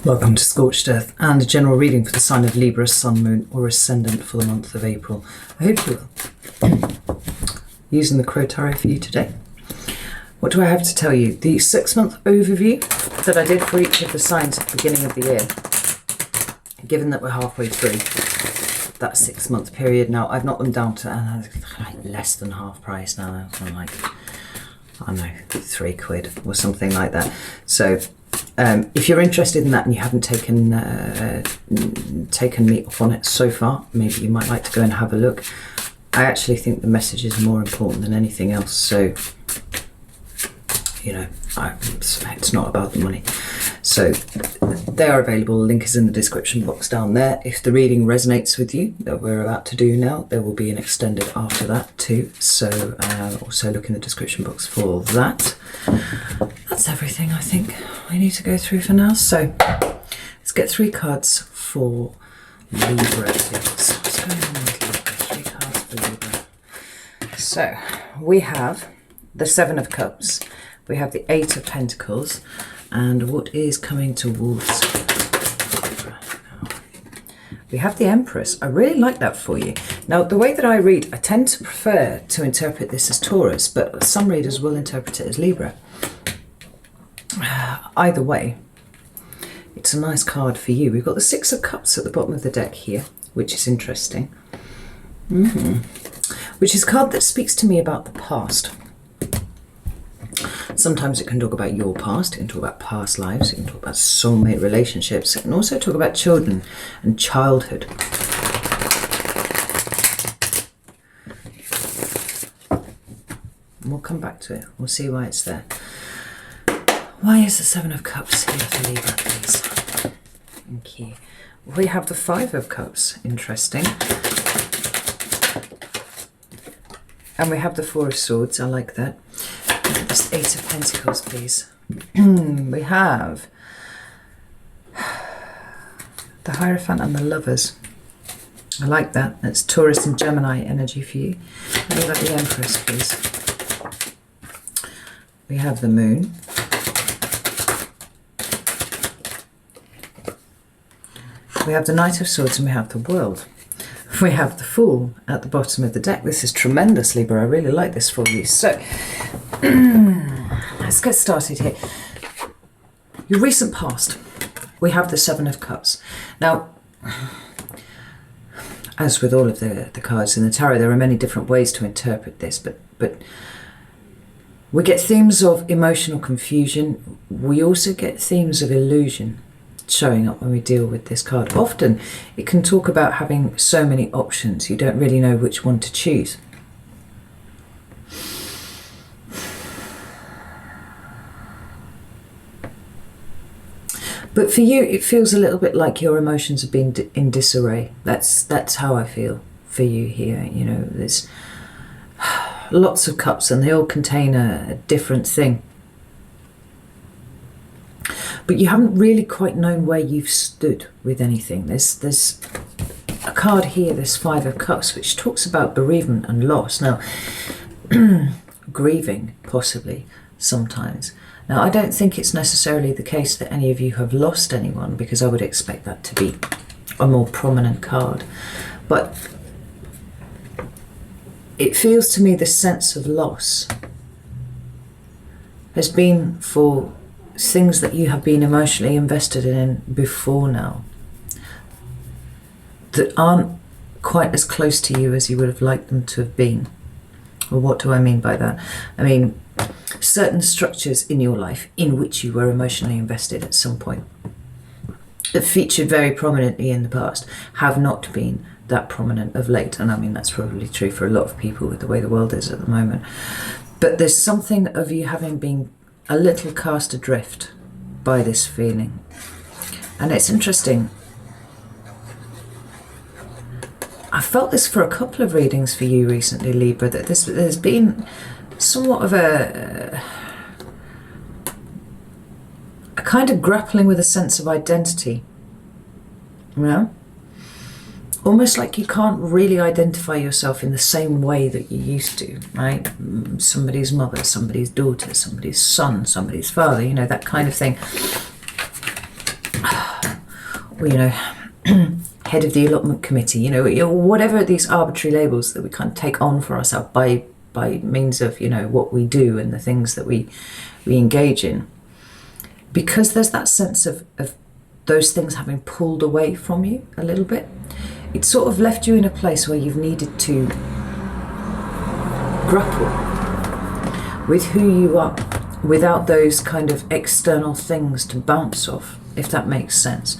Welcome to Scorched Earth and a general reading for the sign of Libra, Sun, Moon or Ascendant for the month of April. I hope you will. Using the Crow Tarot for you today. What do I have to tell you? The 6-month overview that I did for each of the signs at the beginning of the year. Given that we're halfway through that 6-month period now, I've knocked them down to less than half price now. I'm like, I don't know, £3 or something like that. So if you're interested in that and you haven't taken me up on it so far, maybe you might like to go and have a look. I actually think the message is more important than anything else. So, you know, it's not about the money. So they are available. The link is in the description box down there. If the reading resonates with you that we're about to do now, there will be an extended after that too. So also look in the description box for that. That's everything I think we need to go through for now. So let's get 3 cards for Libra. What's going on with Libra? 3 cards for Libra. So we have the 7 of Cups. We have the 8 of Pentacles. And what is coming towards Libra? We have the Empress. I really like that for you. Now, the way that I read, I tend to prefer to interpret this as Taurus, but some readers will interpret it as Libra. Either way, it's a nice card for you. We've got the 6 of Cups at the bottom of the deck here, which is interesting. Which is a card that speaks to me about the past. Sometimes it can talk about your past, it can talk about past lives, it can talk about soulmate relationships, it can also talk about children and childhood. And we'll come back to it, we'll see why it's there. Why is the 7 of Cups here for Libra, please? Thank you. We have the 5 of Cups, interesting. And we have the 4 of Swords, I like that. This 8 of Pentacles, please. We have the Hierophant and the Lovers. I like that. That's Taurus and Gemini energy for you. What about the Empress, please? We have the Moon. We have the Knight of Swords and we have the World. We have the Fool at the bottom of the deck. This is tremendous, Libra. I really like this for you. So, let's get started here. Your recent past. We have the 7 of Cups. Now, as with all of the cards in the tarot, there are many different ways to interpret this, but we get themes of emotional confusion. We also get themes of illusion showing up when we deal with this card. Often it can talk about having so many options, you don't really know which one to choose. But for you, it feels a little bit like your emotions have been in disarray. That's how I feel for you here. You know, there's lots of cups and they all contain a different thing. But you haven't really quite known where you've stood with anything. There's a card here, this 5 of Cups, which talks about bereavement and loss. Now, grieving, possibly, sometimes. Now, I don't think it's necessarily the case that any of you have lost anyone, because I would expect that to be a more prominent card. But it feels to me the sense of loss has been for things that you have been emotionally invested in before now, that aren't quite as close to you as you would have liked them to have been. Well, what do I mean by that? I mean, certain structures in your life in which you were emotionally invested at some point that featured very prominently in the past have not been that prominent of late. And I mean, that's probably true for a lot of people with the way the world is at the moment. But there's something of you having been a little cast adrift by this feeling. And it's interesting. I felt this for a couple of readings for you recently, Libra, that there's been somewhat of a kind of grappling with a sense of identity. You know? Almost like you can't really identify yourself in the same way that you used to, right? Somebody's mother, somebody's daughter, somebody's son, somebody's father, you know, that kind of thing. you know, head of the allotment committee, you know, whatever these arbitrary labels that we kind of take on for ourselves by means of, you know, what we do and the things that we engage in. Because there's that sense of those things having pulled away from you a little bit, it's sort of left you in a place where you've needed to grapple with who you are without those kind of external things to bounce off, if that makes sense.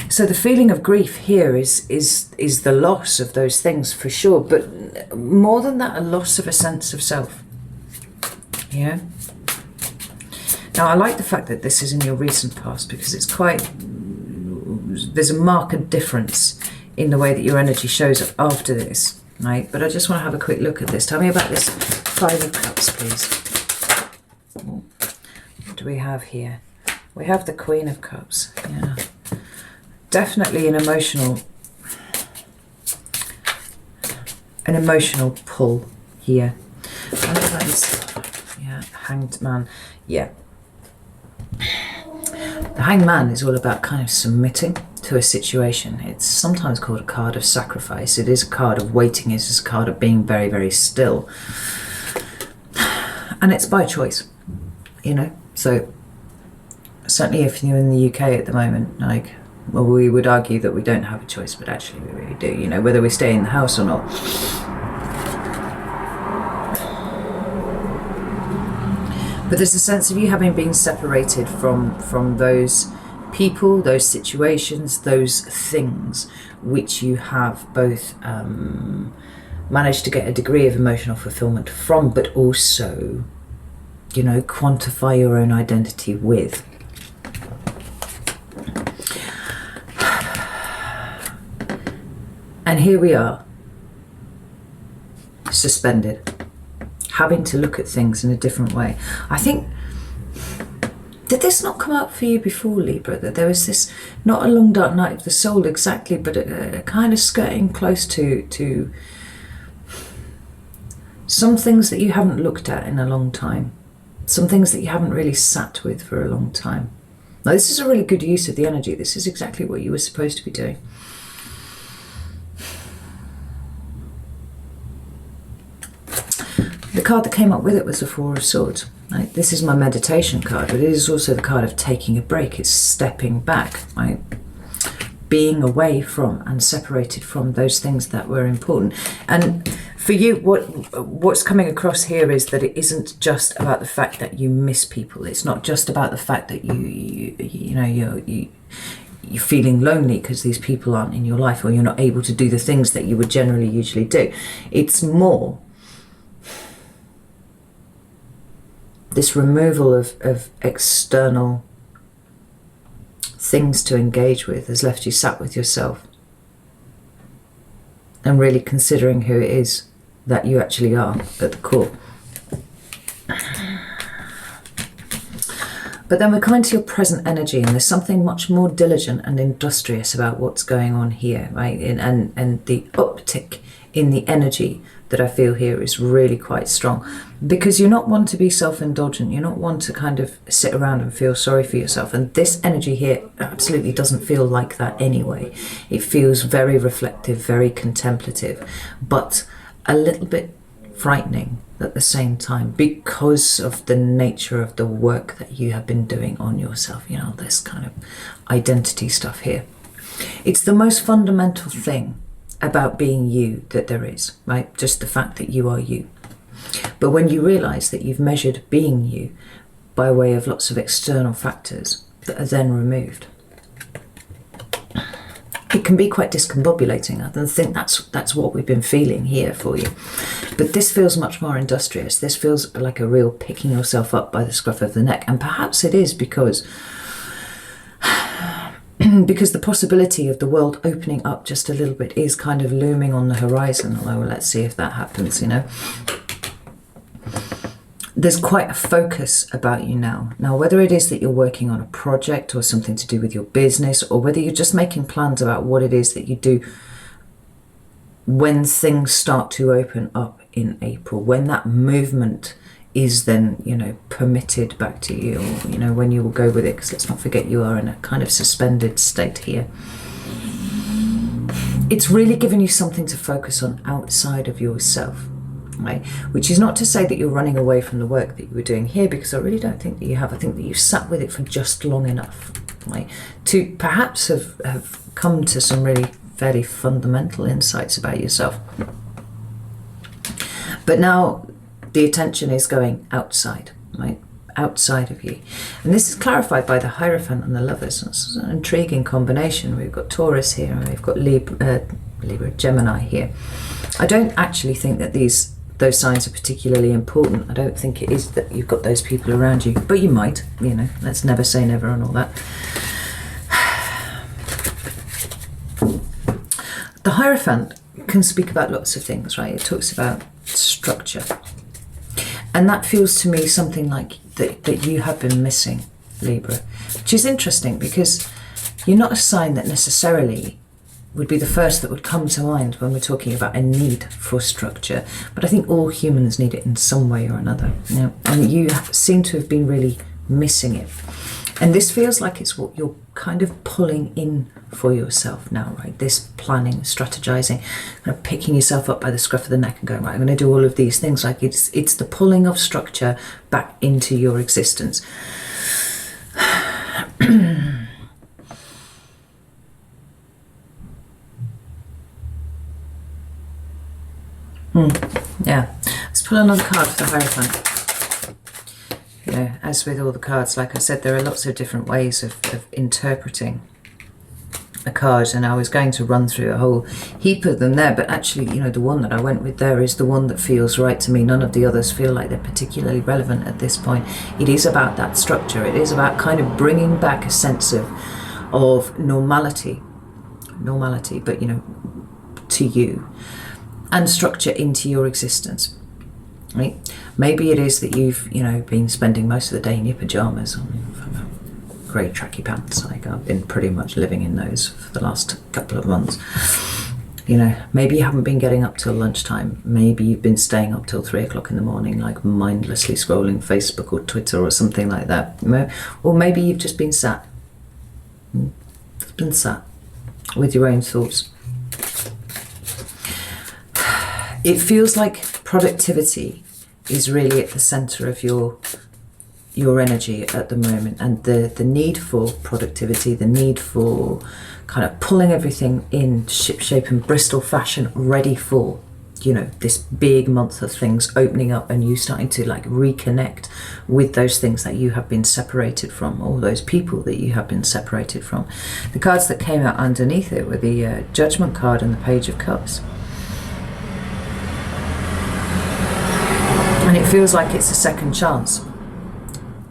So the feeling of grief here is the loss of those things for sure, but more than that, a loss of a sense of self. Yeah. Now I like the fact that this is in your recent past, because it's quite, there's a marked difference in the way that your energy shows up after this, right? But I just want to have a quick look at this. Tell me about this Five of Cups, please. What do we have here? We have the Queen of Cups. Yeah. Definitely an emotional pull here. I look like this. Yeah, Hanged Man. Yeah. The Hanged Man is all about kind of submitting to a situation. It's sometimes called a card of sacrifice. It is a card of waiting. It's a card of being very, very still. And it's by choice, you know. So certainly if you're in the UK at the moment, like, well, we would argue that we don't have a choice, but actually we really do, you know, whether we stay in the house or not. But there's a sense of you having been separated from those people, those situations, those things which you have both managed to get a degree of emotional fulfillment from, but also, you know, quantify your own identity with. And here we are, suspended, having to look at things in a different way. I think, did this not come up for you before, Libra, that there was this, not a long dark night of the soul exactly, but a kind of skirting close to some things that you haven't looked at in a long time, some things that you haven't really sat with for a long time. Now, this is a really good use of the energy. This is exactly what you were supposed to be doing. The card that came up with it was the Four of Swords. Right? This is my meditation card, but it is also the card of taking a break. It's stepping back, right? Being away from and separated from those things that were important. And for you, what's coming across here is that it isn't just about the fact that you miss people. It's not just about the fact that you're feeling lonely because these people aren't in your life, or you're not able to do the things that you would generally usually do. It's more this removal of external things to engage with has left you sat with yourself and really considering who it is that you actually are at the core. But then we're coming to your present energy, and there's something much more diligent and industrious about what's going on here, right? And the uptick in the energy that I feel here is really quite strong, because you're not one to be self-indulgent. You're not one to kind of sit around and feel sorry for yourself. And this energy here absolutely doesn't feel like that anyway. It feels very reflective, very contemplative, but a little bit frightening at the same time because of the nature of the work that you have been doing on yourself. You know, this kind of identity stuff here. It's the most fundamental thing about being you that there is, right? Just the fact that you are you. But when you realize that you've measured being you by way of lots of external factors that are then removed, it can be quite discombobulating. I think that's what we've been feeling here for you. But this feels much more industrious. This feels like a real picking yourself up by the scruff of the neck. And perhaps it is because the possibility of the world opening up just a little bit is kind of looming on the horizon. Although, let's see if that happens, you know. There's quite a focus about you now. Now, whether it is that you're working on a project or something to do with your business, or whether you're just making plans about what it is that you do when things start to open up in April, when that movement is then, you know, permitted back to you, or, you know, when you will go with it, because let's not forget you are in a kind of suspended state here. It's really giving you something to focus on outside of yourself, right? Which is not to say that you're running away from the work that you were doing here, because I really don't think that you have. I think that you've sat with it for just long enough, right, to perhaps have come to some really fairly fundamental insights about yourself. But now the attention is going outside, right? Outside of you. And this is clarified by the Hierophant and the Lovers. It's an intriguing combination. We've got Taurus here, and we've got Libra, Gemini here. I don't actually think that those signs are particularly important. I don't think it is that you've got those people around you, but you might, you know, let's never say never and all that. The Hierophant can speak about lots of things, right? It talks about structure. And that feels to me something like that you have been missing, Libra, which is interesting because you're not a sign that necessarily would be the first that would come to mind when we're talking about a need for structure. But I think all humans need it in some way or another. You know? And you seem to have been really missing it. And this feels like it's what you're kind of pulling in for yourself now, right? This planning, strategizing, kind of picking yourself up by the scruff of the neck and going, right, I'm going to do all of these things. Like it's the pulling of structure back into your existence. Yeah, let's pull another card for the Hierophant. You know, as with all the cards, like I said, there are lots of different ways of interpreting a card, and I was going to run through a whole heap of them there, but actually, you know, the one that I went with there is the one that feels right to me. None of the others feel like they're particularly relevant at this point. It is about that structure. It is about kind of bringing back a sense of normality, but, you know, to you, and structure into your existence. Right? Maybe it is that you've, you know, been spending most of the day in your pajamas on grey tracky pants. Like I've been pretty much living in those for the last couple of months. You know, maybe you haven't been getting up till lunchtime. Maybe you've been staying up till 3 o'clock in the morning, like mindlessly scrolling Facebook or Twitter or something like that. Or maybe you've just been sat. With your own thoughts. It feels like productivity is really at the center of your energy at the moment, and the need for productivity, the need for kind of pulling everything in ship shape and Bristol fashion, ready for, you know, this big month of things opening up and you starting to like reconnect with those things that you have been separated from, or those people that you have been separated from. The cards that came out underneath it were the Judgment card and the Page of Cups. And it feels like it's a second chance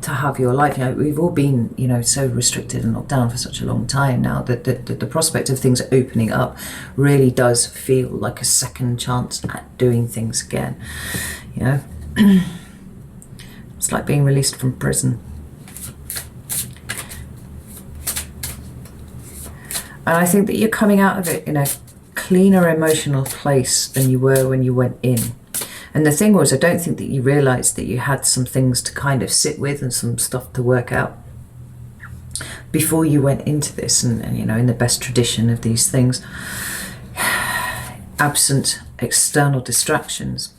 to have your life. You know, we've all been, you know, so restricted and locked down for such a long time now that the prospect of things opening up really does feel like a second chance at doing things again. You know, it's like being released from prison. And I think that you're coming out of it in a cleaner emotional place than you were when you went in. And the thing was, I don't think that you realised that you had some things to kind of sit with and some stuff to work out before you went into this. And you know, in the best tradition of these things, absent external distractions,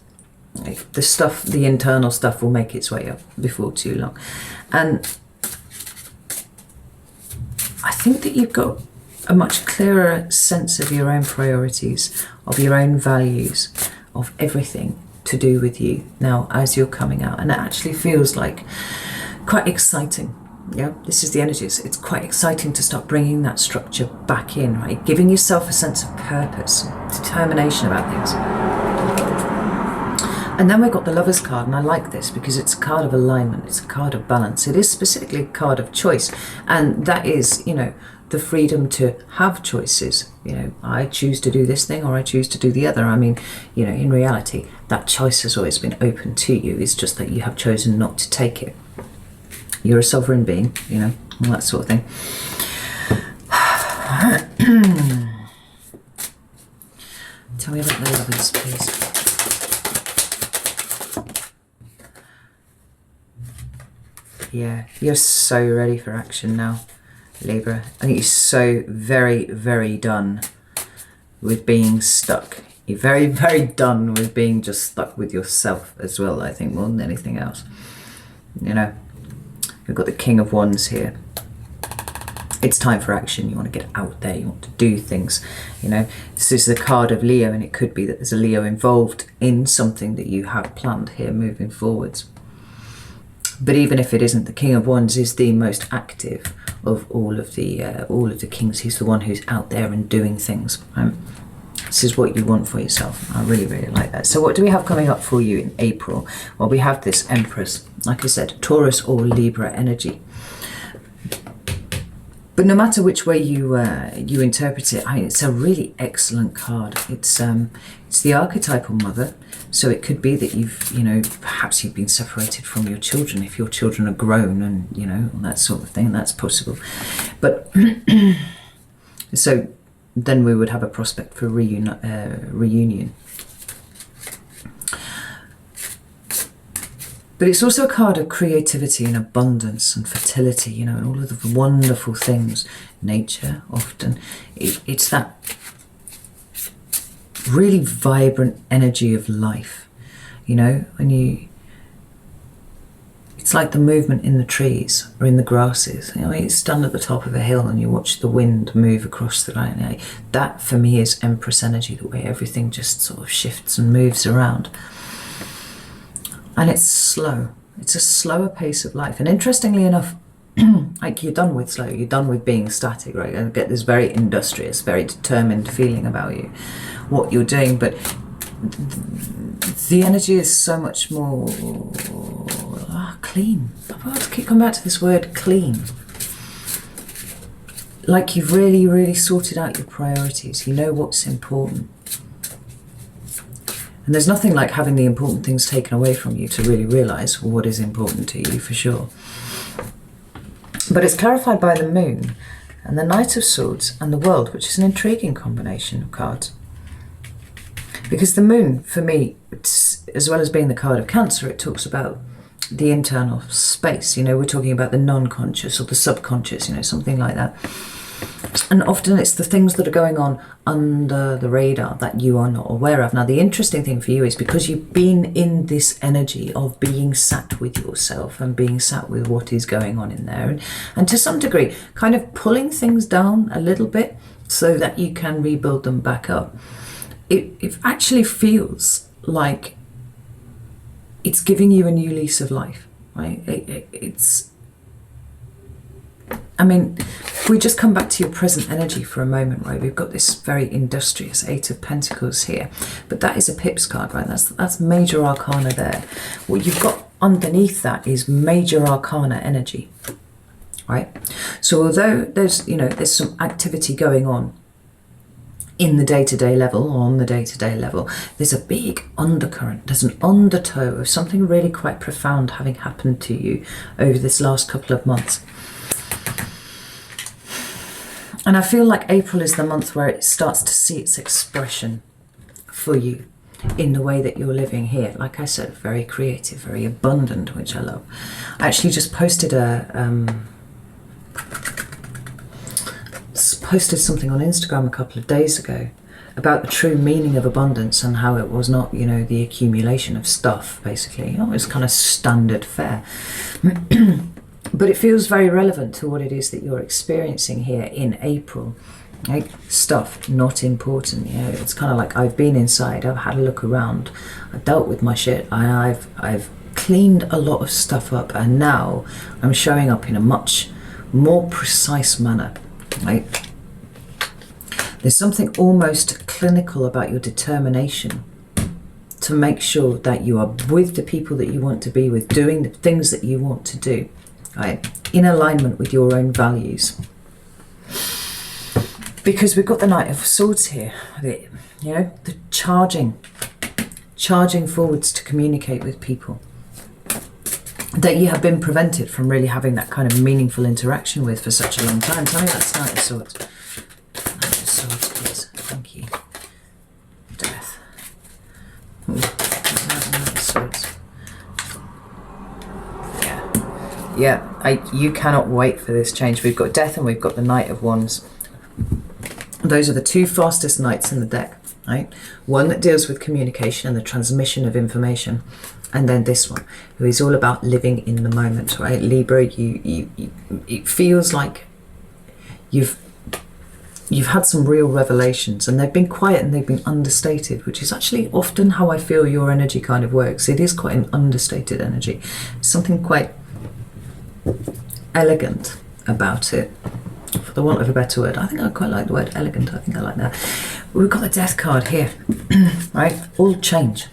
the internal stuff will make its way up before too long. And I think that you've got a much clearer sense of your own priorities, of your own values, of everything to do with you now as you're coming out. And it actually feels like quite exciting. Yeah, this is the energy. It's quite exciting to start bringing that structure back in, right? Giving yourself a sense of purpose, determination about things. And then we've got the Lovers card, and I like this because it's a card of alignment, it's a card of balance. It is specifically a card of choice, and that is, you know, the freedom to have choices. You know, I choose to do this thing or I choose to do the other. I mean, you know, in reality, that choice has always been open to you. It's just that you have chosen not to take it. You're a sovereign being, you know, all that sort of thing. Tell me about the Lovers, please. Yeah, you're so ready for action now, Libra. I think you're so very, very done with being stuck. You're very, very done with being just stuck with yourself as well, I think, more than anything else. You know, we've got the King of Wands here. It's time for action. You want to get out there. You want to do things. You know, this is the card of Leo, and it could be that there's a Leo involved in something that you have planned here moving forwards. But even if it isn't, the King of Wands is the most active of all of the kings. He's the one who's out there and doing things. This is what you want for yourself. I really, really like that. So what do we have coming up for you in April? Well, we have this Empress, like I said, Taurus or Libra energy. But no matter which way you interpret it, it's a really excellent card. It's the archetypal mother, so it could be that perhaps you've been separated from your children if your children are grown, and that sort of thing. That's possible. But so then we would have a prospect for reunion. But it's also a card of creativity and abundance and fertility, and all of the wonderful things. Nature, often. It's that really vibrant energy of life, it's like the movement in the trees or in the grasses. You stand at the top of a hill and you watch the wind move across the ground. That, for me, is Empress energy, the way everything just sort of shifts and moves around. And it's slow. It's a slower pace of life. And interestingly enough, like you're done with slow, you're done with being static, right? And get this very industrious, very determined feeling about you, what you're doing. But the energy is so much more clean. I've got to keep coming back to this word, clean. Like you've really, really sorted out your priorities. You know what's important. And there's nothing like having the important things taken away from you to really realise what is important to you, for sure. But it's clarified by the Moon and the Knight of Swords and the World, which is an intriguing combination of cards. Because the Moon, for me, as well as being the card of Cancer, it talks about the internal space. We're talking about the non-conscious or the subconscious, something like that. And often it's the things that are going on under the radar that you are not aware of. Now, the interesting thing for you is because you've been in this energy of being sat with yourself and being sat with what is going on in there, and to some degree kind of pulling things down a little bit so that you can rebuild them back up. It actually feels like it's giving you a new lease of life, right? If we just come back to your present energy for a moment, right? We've got this very industrious Eight of Pentacles here, but that is a Pips card, right? That's major arcana there. What you've got underneath that is major arcana energy, right? So although there's some activity going on in the day-to-day level, or on the day-to-day level, there's a big undercurrent. There's an undertow of something really quite profound having happened to you over this last couple of months. And I feel like April is the month where it starts to see its expression for you in the way that you're living here. Like I said, very creative, very abundant, which I love. I actually just posted something on Instagram a couple of days ago about the true meaning of abundance and how it was not, the accumulation of stuff, basically. It was kind of standard fare. But it feels very relevant to what it is that you're experiencing here in April. Like, stuff, not important. It's kind of like I've been inside, I've had a look around, I've dealt with my shit, I've cleaned a lot of stuff up, and now I'm showing up in a much more precise manner. Right? There's something almost clinical about your determination to make sure that you are with the people that you want to be with, doing the things that you want to do. Right, in alignment with your own values. Because we've got the Knight of Swords here, the charging forwards to communicate with people that you have been prevented from really having that kind of meaningful interaction with for such a long time. Tell me that's Knight of Swords. Knight of Swords, please. Thank you. Death. Ooh, Knight of Swords. Yeah, you cannot wait for this change. We've got Death and we've got the Knight of Wands. Those are the two fastest knights in the deck, right? One that deals with communication and the transmission of information, and then this one, who is all about living in the moment, right? Libra, it feels like you've had some real revelations, and they've been quiet and they've been understated, which is actually often how I feel your energy kind of works. It is quite an understated energy. Something quite elegant about it, for the want of a better word. I think I quite like the word elegant. I think I like that. We've got the Death card here, right? All change.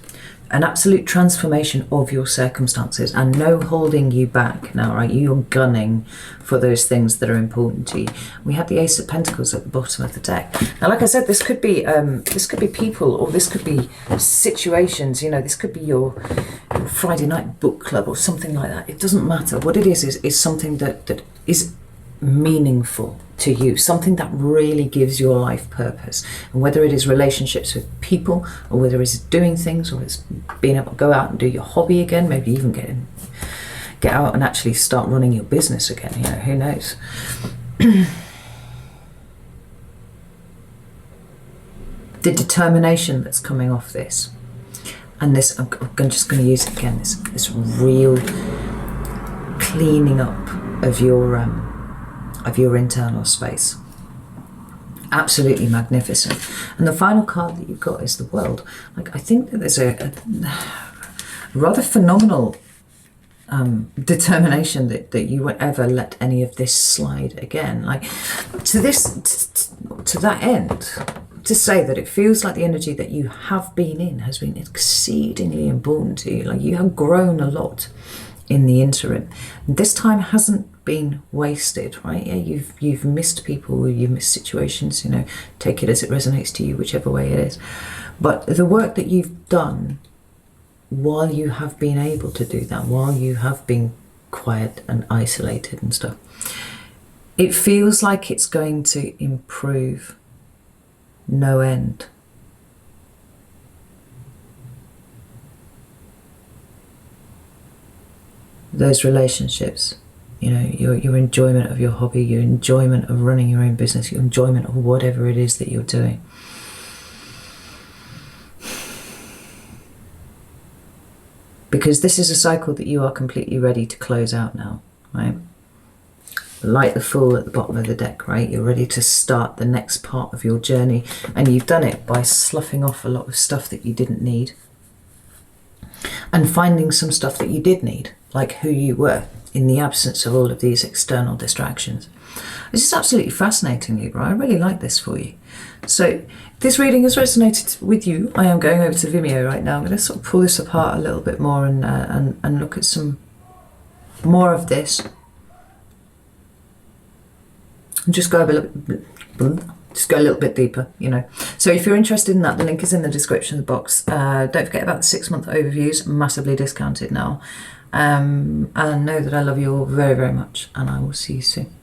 An absolute transformation of your circumstances and no holding you back now, right? You're gunning for those things that are important to you. We had the Ace of Pentacles at the bottom of the deck. Now, like I said, this could be people, or this could be situations, you know, this could be your Friday night book club or something like that. It doesn't matter. What it is something that is meaningful to you, something that really gives your life purpose. And whether it is relationships with people, or whether it's doing things, or it's being able to go out and do your hobby again, maybe even get out and actually start running your business again, you know, who knows. The determination that's coming off this, and this, I'm just going to use it again, this real cleaning up of your internal space. Absolutely magnificent. And the final card that you've got is the World. Like, I think that there's a rather phenomenal determination that you won't ever let any of this slide again. Like, to that end, to say that it feels like the energy that you have been in has been exceedingly important to you. Like, you have grown a lot in the interim. This time hasn't been wasted, right? Yeah, you've missed people, you've missed situations, you know, take it as it resonates to you, whichever way it is. But the work that you've done while you have been able to do that, while you have been quiet and isolated and stuff, it feels like it's going to improve no end. Those relationships, you know, your enjoyment of your hobby, your enjoyment of running your own business, your enjoyment of whatever it is that you're doing. Because this is a cycle that you are completely ready to close out now, right? Like the Fool at the bottom of the deck, right? You're ready to start the next part of your journey, and you've done it by sloughing off a lot of stuff that you didn't need and finding some stuff that you did need, like who you were in the absence of all of these external distractions. This is absolutely fascinating, Libra. I really like this for you. So if this reading has resonated with you, I am going over to Vimeo right now. I'm going to sort of pull this apart a little bit more and look at some more of this. And just go a little bit deeper, you know. So if you're interested in that, the link is in the description of the box. Don't forget about the 6-month overviews, massively discounted now. And know that I love you all very, very much, and I will see you soon.